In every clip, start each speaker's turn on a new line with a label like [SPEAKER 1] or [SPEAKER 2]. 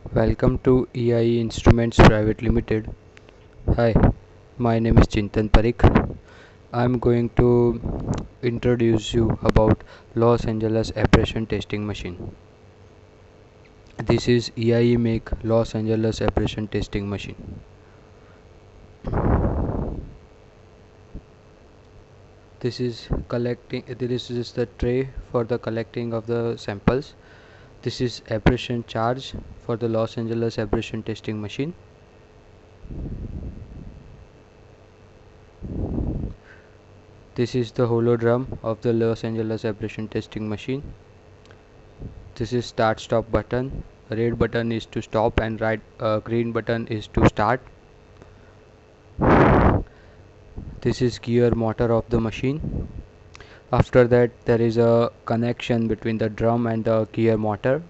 [SPEAKER 1] Welcome to EIE Instruments Private Limited. Hi, my name is Chintan Parikh. I'm going to introduce you about Los Angeles Abrasion Testing Machine. This is EIE make Los Angeles Abrasion Testing Machine. This is the tray for the collecting of the samples. This is abrasion charge for the Los Angeles Abrasion Testing Machine. This is the holodrum of the Los Angeles Abrasion Testing Machine. This is start stop button. Red button is to stop and green button is to start. This is gear motor of the machine. After that there is a connection between the drum and the gear motor,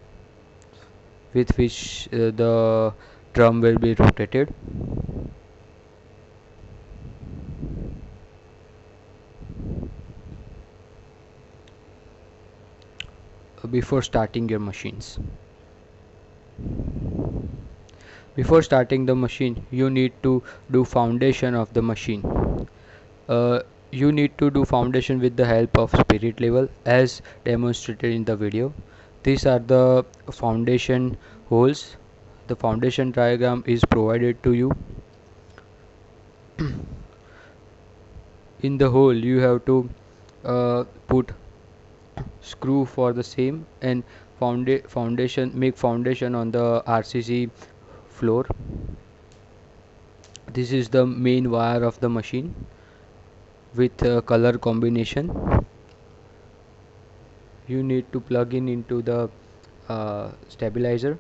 [SPEAKER 1] with which the drum will be rotated. Before starting your machines. Before starting the machine, you need to do foundation of the machine. You need to do foundation with the help of spirit level as demonstrated in the video. These are the foundation holes. The foundation diagram is provided to you. In the hole you have to put screw for the same and make foundation on the RCC floor. This is the main wire of the machine with color combination. You need to plug in into the stabilizer.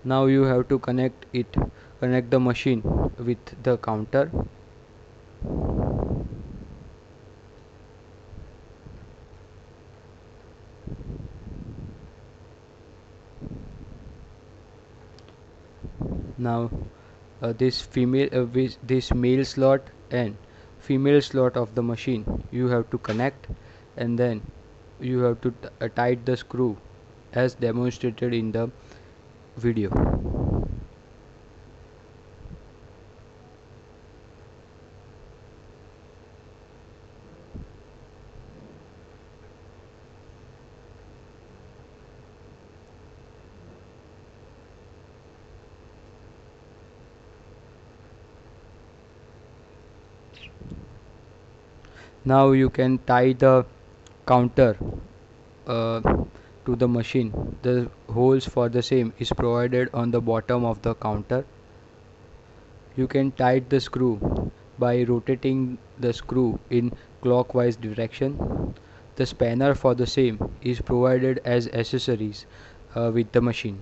[SPEAKER 1] Now you have to connect the machine with the counter. Now this male slot and female slot of the machine you have to connect, and then you have to tight the screw as demonstrated in the video. Now you can tie the counter uh, to the machine. The holes for the same is provided on the bottom of the counter. You can tight the screw by rotating the screw in clockwise direction. The spanner for the same is provided as accessories with the machine.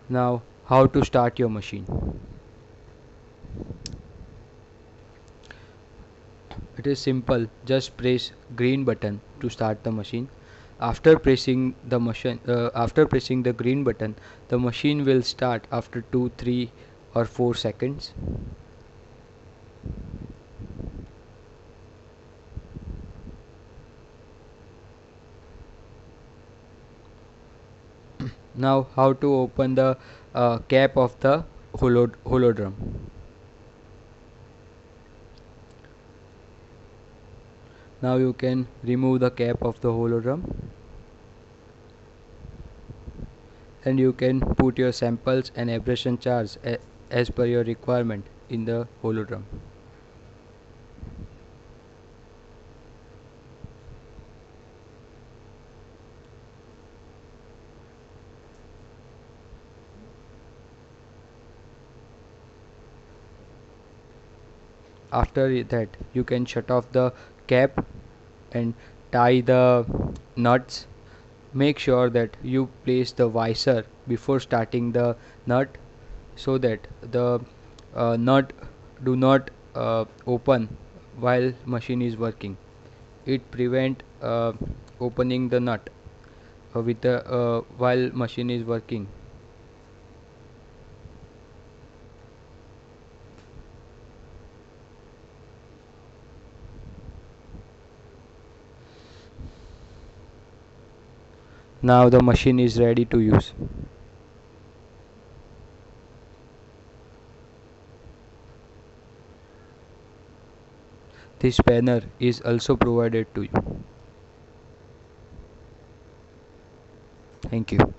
[SPEAKER 1] Now, how to start your machine? It is simple. Just press green button to start the machine. After pressing the green button, the machine will start after 2, 3 or 4 seconds. Now how to open the cap of the holodrum. Now you can remove the cap of the holodrum, and you can put your samples and abrasion charge as per your requirement in the holodrum. After that you can shut off the cap and tie the nuts. Make sure that you place the visor before starting the nut, so that the nut do not open while machine is working. It prevent opening the nut with the while machine is working. Now the machine is ready to use. This spanner is also provided to you. Thank you.